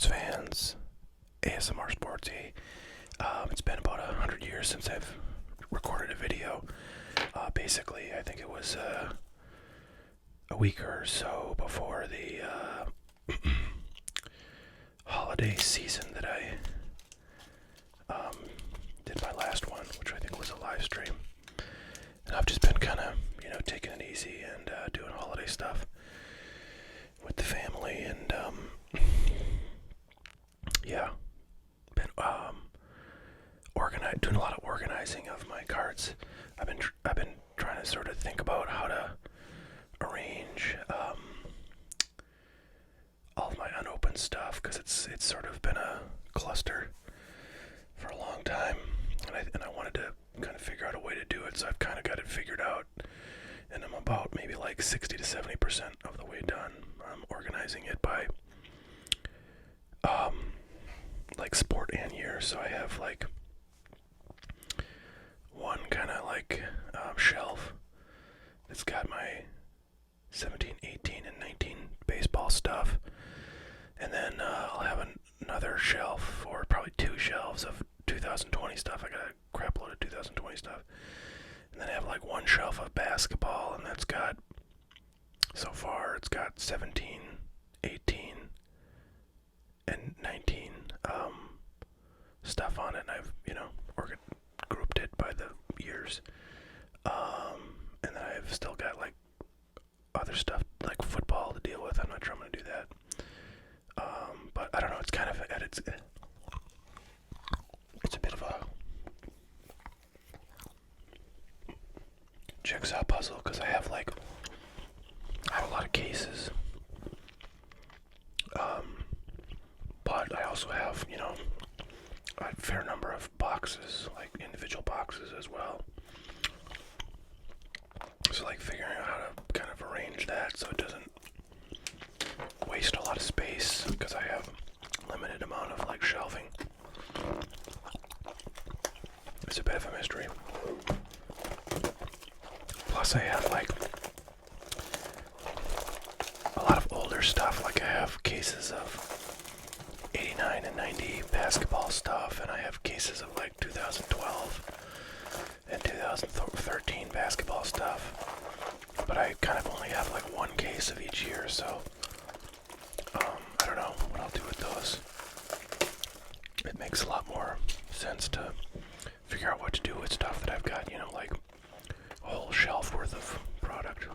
sports fans, ASMR Sportsy. It's been about 100 years since I've recorded a video. Basically, I think it was a week or so before the holiday season that I did my last one, which I think was a live stream. And I've just been kind of, taking it easy and doing holiday stuff with the family, and yeah, been doing a lot of organizing of my cards. I've been trying to sort of think about how to arrange all of my unopened stuff, because it's sort of been a cluster for a long time, and I wanted to kind of figure out a way to do it. So I've kind of got it figured out, and I'm about maybe like 60 to 70% of the way done. I'm organizing it by like sport and year. So I have like one kind of like shelf that's got my 17, 18, and 19 baseball stuff, and then I'll have another shelf, or probably two shelves of 2020 stuff. I got a crap load of 2020 stuff. And then I have like one shelf of basketball, and that's got, so far, it's got 17, 18, and 19 stuff on it. And I've, grouped it by the years. And then I've still got like other stuff, like football, to deal with. I'm not sure I'm going to do that. But I don't know, it's kind of at it's a bit of a jigsaw puzzle, because I have a lot of cases, but I also have a fair number of boxes, like individual boxes as well. So like figuring out how to kind of arrange that so it doesn't waste a lot of space, because I have a limited amount of like shelving. It's a bit of a mystery. Plus I have like a lot of older stuff. Like I have cases of 89 and 90 basketball stuff, and I have cases of like 2012 and 2013 basketball stuff. But I kind of only have like one case of each year, so I don't know what I'll do with those. It makes a lot more sense to figure out what to do with stuff that I've got, like a whole shelf worth of product.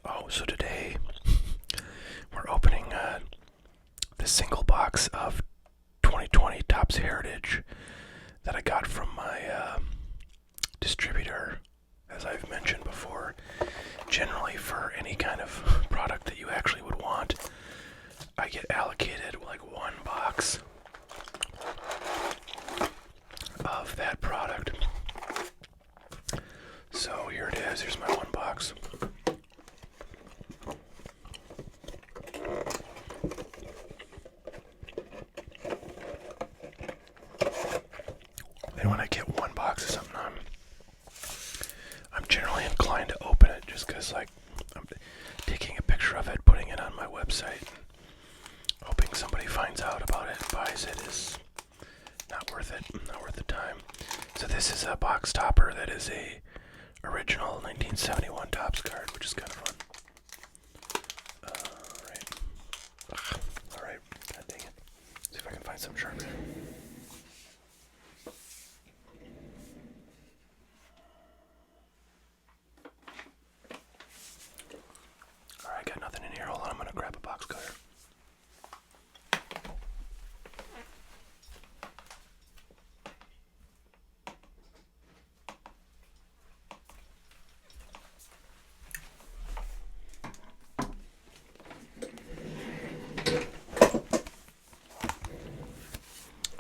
Oh, so today we're opening the single box of 2020 Topps Heritage that I got from my distributor. As I've mentioned before, generally for any kind of product that you actually would want, I get allocated like one box of that product. So here it is. Here's my one box. And when I get one box of something, I'm generally inclined to open it, just because like I'm taking a picture of it, putting it on my website, hoping somebody finds out about it, buys it, is not worth it, not worth the time. So this is a box topper that is a original 1971 Topps card, which is kind of fun. Alright, god dang it. See if I can find some Sharpie. Alright, got nothing in here. Hold on, I'm gonna grab a box cutter.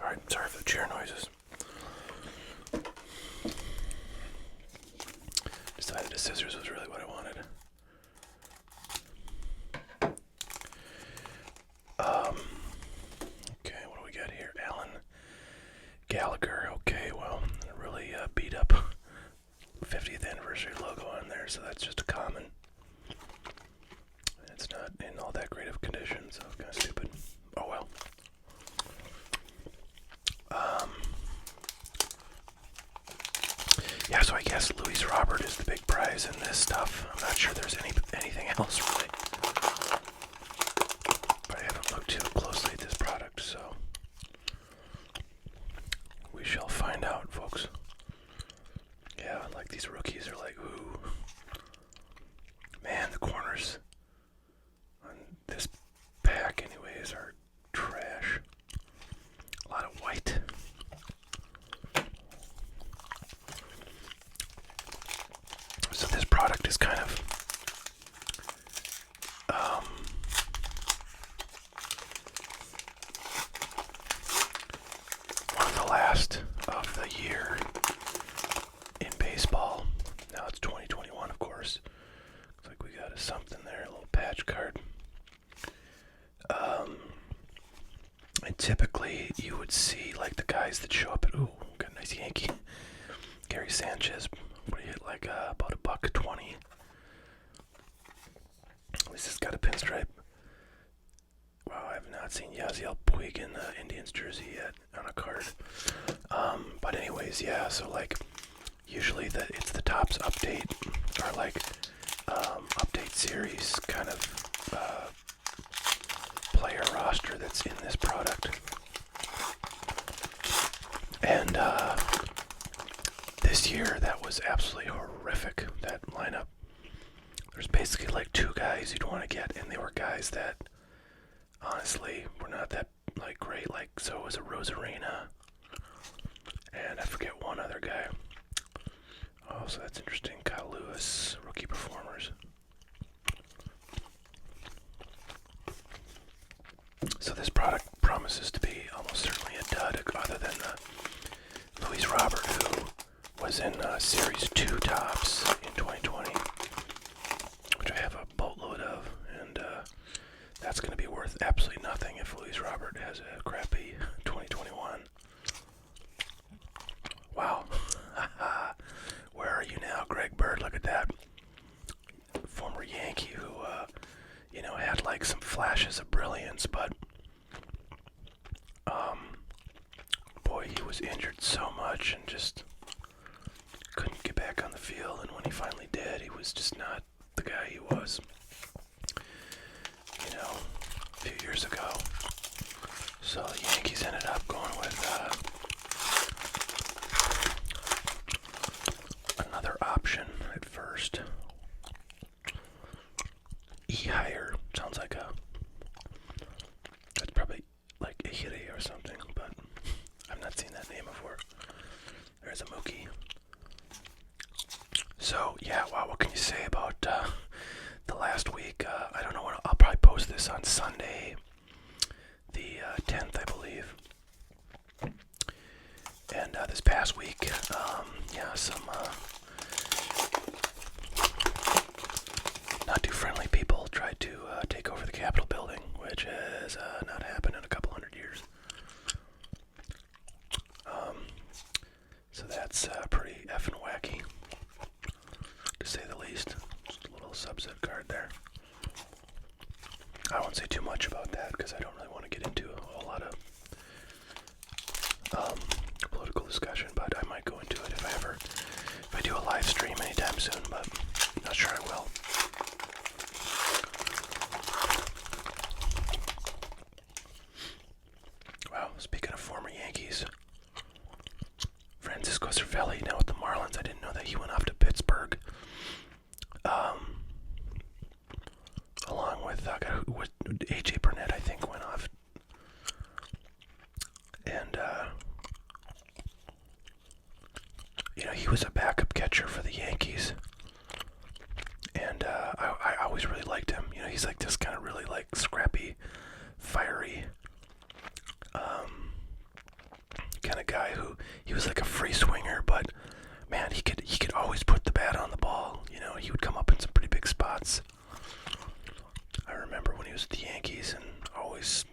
Alright, sorry for the chair noises. Decided the scissors was really what I wanted. Okay, what do we got here? Alan Gallagher. Okay, well, really beat up 50th anniversary logo on there, so that's just a common. in all that great of condition, so it's kind of stupid. Oh well. Yeah, so I guess Luis Robert is the big prize in this stuff. I'm not sure there's anything else really. But I haven't looked too closely at this product, so we shall find out, folks. Yeah, like these rookies are like, ooh. Man, the corners on this pack anyways are trash. A lot of white. So this product is kind of one of the last of the year in baseball. Now it's 2021, of course. Looks like we got something there, a little patch card. And typically you would see like the guys that show up at, ooh, got a nice Yankee. Gary Sanchez, what do you hit, like about $1.20. At least it's got a pinstripe. Wow, I have not seen Yasiel Puig in the Indians jersey yet on a card. But anyways, yeah, so like usually it's the Topps update or like update series kind of player roster that's in this product. And this year that was absolutely horrific, that lineup. There's basically like two guys you'd want to get, and they were guys that honestly were not that like great. Like, so it was a Rosarina, and I forget one other guy. Oh, so that's interesting. Kyle Lewis, rookie performers. So this product promises to be almost certainly a dud, other than Luis Robert, who was in Series 2 Topps in 2020, which I have a boatload of, and that's going to be worth absolutely nothing if Luis Robert has a crappy 2021. Wow. Where are you now, Greg Bird? Look at that. Former Yankee who, had like some flashes of brilliance, but boy, he was injured so much and just couldn't get back on the field, and when he finally did, he was just not the guy he was, a few years ago. So the Yankees ended up going with another option at first. E-Hire sounds like that's probably like Ihire or something, but I've not seen that name before. There's a Mookie. So yeah, wow, what can you say about the last week? I don't know when I'll probably post this on Sunday, the 10th, I believe. And this past week, some not too friendly people tried to take over the Capitol building, which has not happened in a couple hundred years. So that's pretty effing wacky, to say the least. Just a little subset card there. I won't say too much about that because I don't really want to get into a whole lot of political discussion, but I might go into it if I do a live stream anytime soon, but I'm not sure I will. Wow, speaking of former Yankees, Francisco Cervelli now with the Marlins. I didn't know that he went off to Pittsburgh. Along with A.J. Burnett, I think, went off. And, he was a backup catcher for the Yankees. And I always really liked him. He's like this kind of really like scrappy, fiery kind of guy who, he was like a free swinger, but man, he could always put the bat on the ball. He would come up in some pretty big spots. I remember when he was with the Yankees and always,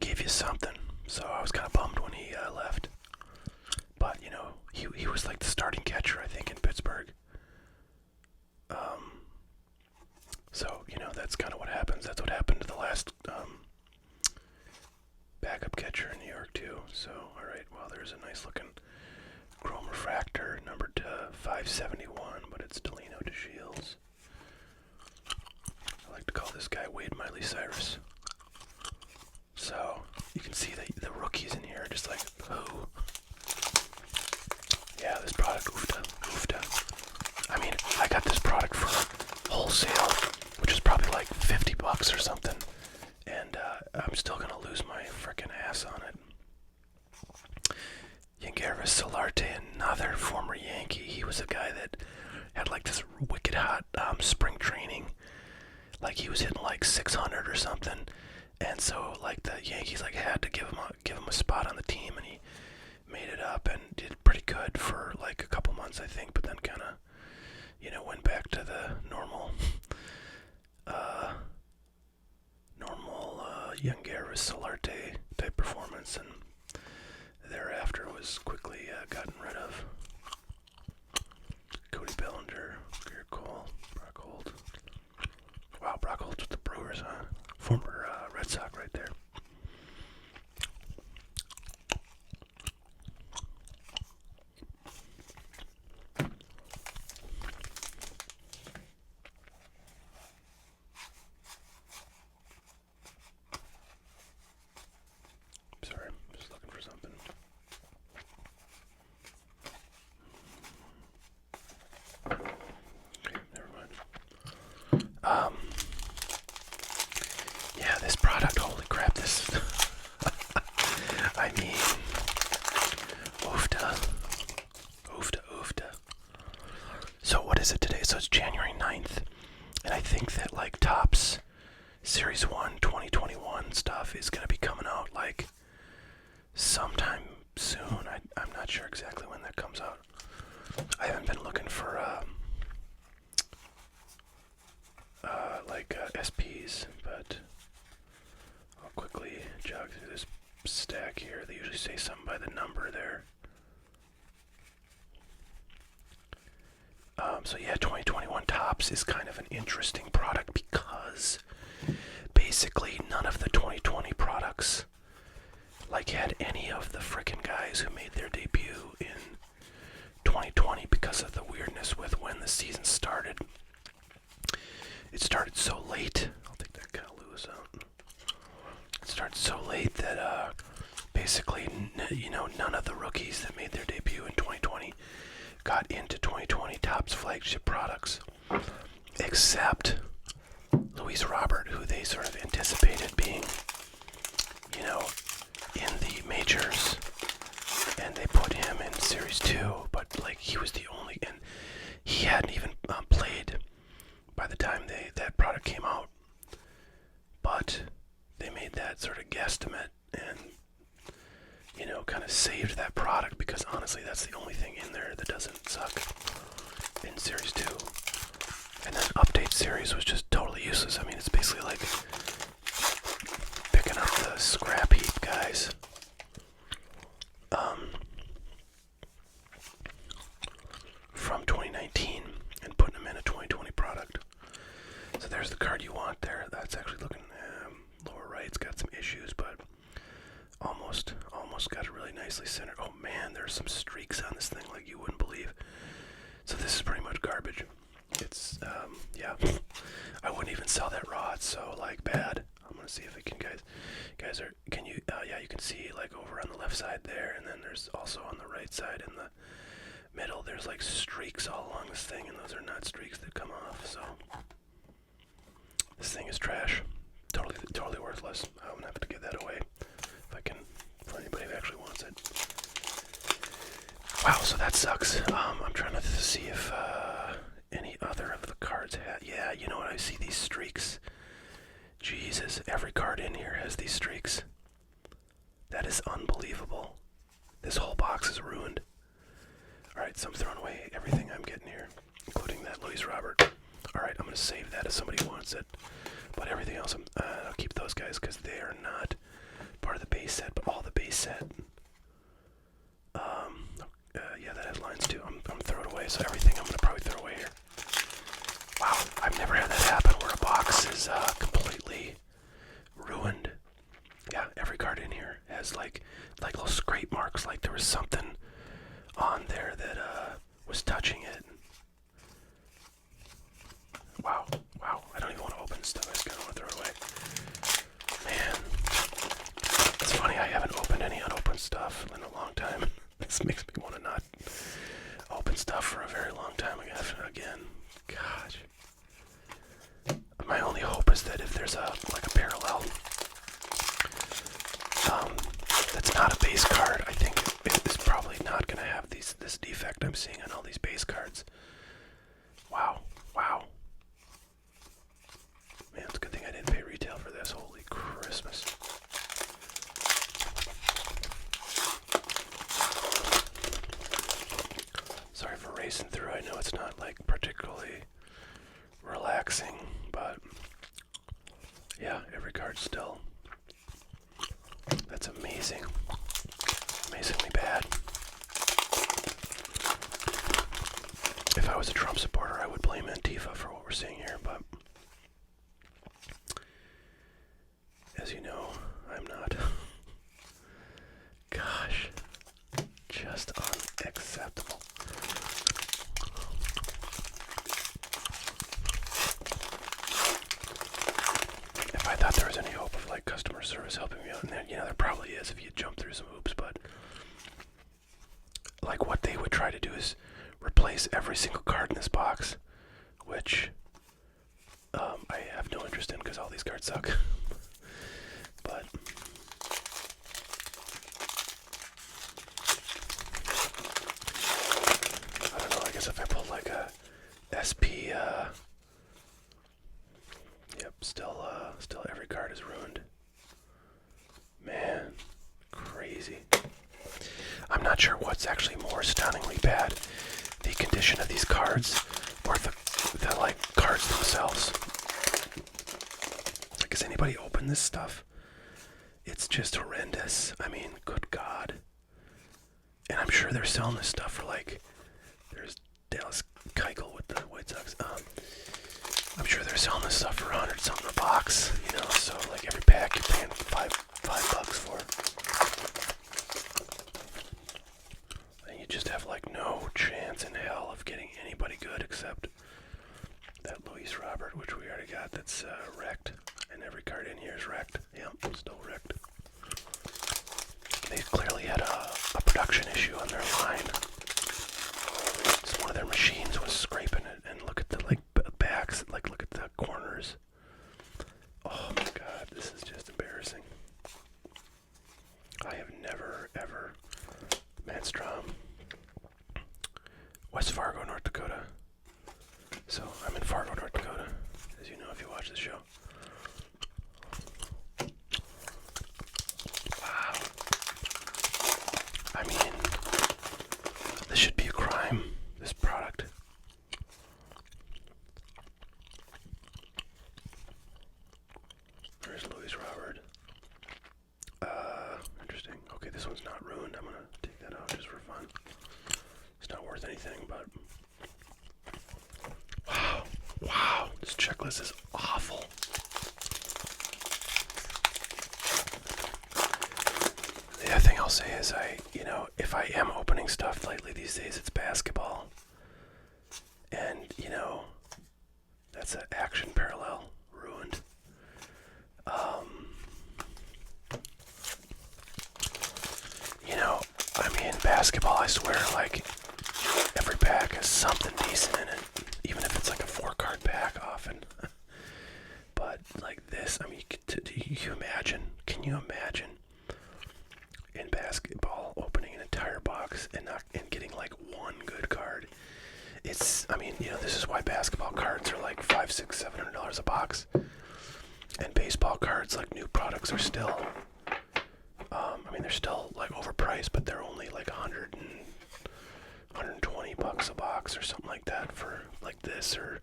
gave you something. So I was kind of bummed when he left. But, he was like the starting catcher, I think, in Pittsburgh. So, that's kind of what happens. That's what happened to the last backup catcher in New York too. So, all right, well, there's a nice looking chrome refractor, numbered to 571, but it's Delino DeShields. I like to call this guy Wade Miley Cyrus. So you can see the rookies in here are just like, oh, yeah, this product, oofta. I mean, I got this product for wholesale, which is probably like $50 or something, and I'm still gonna lose my frickin' ass on it. Yangervis Solarte, another former Yankee. He was a guy that had like this wicked hot spring training. Like he was hitting like 600 or something, and so like the Yankees like had to give him a spot on the team, and he made it up and did pretty good for like a couple months, I think, but then kind of, went back to the normal Yangervis Solarte type performance, and thereafter was quickly gotten rid of. Cody Bellinger, Garrett Cole, Brock Holt. Wow, Brock Holt's with the Brewers, huh? Former Red Sox right there. Sorry, I'm just looking for something. Okay, never mind. Yeah, this product, holy crap, this, I mean, oofta. So what is it today? So it's January 9th, and I think that like Topps Series 1 2021 stuff is going to be coming out like sometime soon. I'm not sure exactly when that comes out. I haven't been looking for SPs, but I'll quickly jog through this stack here. They usually say something by the number there. So yeah, 2021 Topps is kind of an interesting product because basically none of the 2020 products like had any of the frickin' guys who made their debut in 2020 because of the weirdness with when the season started. It started so late. I'll take that kind of Lewis out. It started so late that basically, none of the rookies that made their debut in 2020 got into 2020 Topps flagship products, except Luis Robert, who they sort of anticipated being, in the majors, and they put him in Series 2, but like he was the only, and he hadn't even played by the time that product came out, but they made that sort of guesstimate and kind of saved that product, because honestly that's the only thing in there that doesn't suck in Series 2. And then Update Series was just totally useless. I mean, it's basically like picking up the scrap heap guys. From 2019 and putting them in a 2020 product. So there's the card you want there. That's actually looking lower right. It's got some issues, but almost got it really nicely centered. Oh man, there's some streaks on this thing like you wouldn't believe. So this is pretty much garbage. It's yeah, I wouldn't even sell that raw. It's so like bad. I'm gonna see if we can, guys are, can you, yeah, you can see like over on the left side there, and then there's also on the right side in the middle, there's like streaks all along this thing, and those are not streaks that come off. So this thing is trash. Totally worthless. I'm gonna have to give that away if I can, for anybody who actually wants it. Wow, so that sucks. I'm trying to see if any other of the cards had. Yeah, you know what? I see these streaks. Jesus, every card in here has these streaks. That is unbelievable. This whole box is ruined. Alright, so I'm throwing away everything I'm getting here, including that Luis Robert. Alright, I'm going to save that if somebody wants it. But everything else, I'll keep those guys because they are not part of the base set, but all the base set. Yeah, that has lines too. I'm throwing it away, so everything I'm going to probably throw away here. Wow, I've never had that happen where a box is is completely ruined. Yeah, every card in here has like little scrape marks, like there was something on there that was touching it. Wow, I don't even want to open stuff. I just kind of want to throw it away. Man, it's funny, I haven't opened any unopened stuff in a long time. This makes me want to not open stuff for a very long time again. Gosh. My only hope is that if there's a parallel that's not a base card, I think it's probably not going to have this defect I'm seeing on all these base cards. Wow. Man, it's a good thing I didn't pay retail for this. Holy Christmas. Sorry for racing through. I know it's not like particularly relaxing, but yeah, every card still. That's amazing. Amazingly bad. If I was a Trump supporter, I would blame Antifa for what we're seeing here, but as you know, I'm not. Gosh, just unacceptable. If I thought there was any hope of like customer service helping me out, and then, there probably is if you jump through some hoops, but like what they would try to do is replace every single card in this box, which I have no interest in because all these cards suck. But I don't know, I guess if I pull like a SP, yep, still every card is ruined. Man, crazy. I'm not sure what's actually more stunningly bad, the condition of these cards or the like cards themselves. Like, has anybody opened this stuff? It's just horrendous. I mean, good God. And I'm sure they're selling this stuff for like, there's Dallas Keuchel with the White Sox. I'm sure they're selling this stuff for $100 something a box, so like every pack you're paying $5 for. And you just have like no chance in hell of getting anybody good except that Luis Robert, which we already got, that's wrecked. And every card in here is wrecked. Yep, still wrecked. They clearly had a production issue on their line. So one of their machines was scraping it, and look at the backs, look at the corners. Oh my God, this is just embarrassing. I have never ever, Manstrom, West Fargo, North Dakota. So I'm in Fargo, North Dakota, as you know if you watch the show. Wow. I mean, this should be a crime, this product. Where's Luis Robert? Interesting. Okay, this one's not ruined. I'm gonna take that out just for fun. It's not worth anything, but wow, this checklist is awful. The other thing I'll say is if I am opening stuff lately these days, it's basketball. And, that's an action parallel ruined. Basketball, I swear, like, every pack has something decent in it, even if it's like a 4-card pack often. But like this, I mean, can you imagine in basketball opening an entire box and getting like one good card? It's, this is why basketball cards are like $500, $600, $700 a box, and baseball cards, like new products, are still, they're still like overpriced, but they're only like $120 a box or something like that for like this or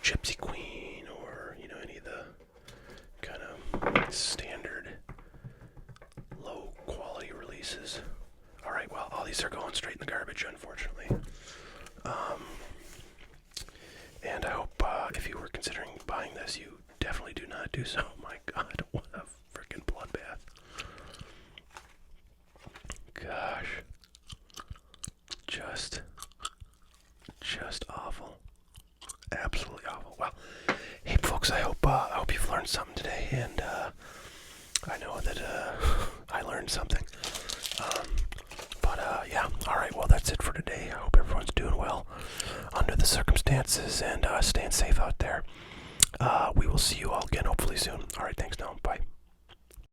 Gypsy Queen or any of the kind of standard low quality releases. All right, well, all these are going straight in the garbage, unfortunately. And I hope if you were considering buying this, you definitely do so. My God, what a freaking bloodbath. Gosh. Just awful. Absolutely awful. Well, hey folks, I hope you've learned something today, and I know that I learned something. But yeah, alright, well that's it for today. I hope everyone's doing well under the circumstances, and staying safe out there. We will see you all again hopefully soon. Alright, thanks now. Bye.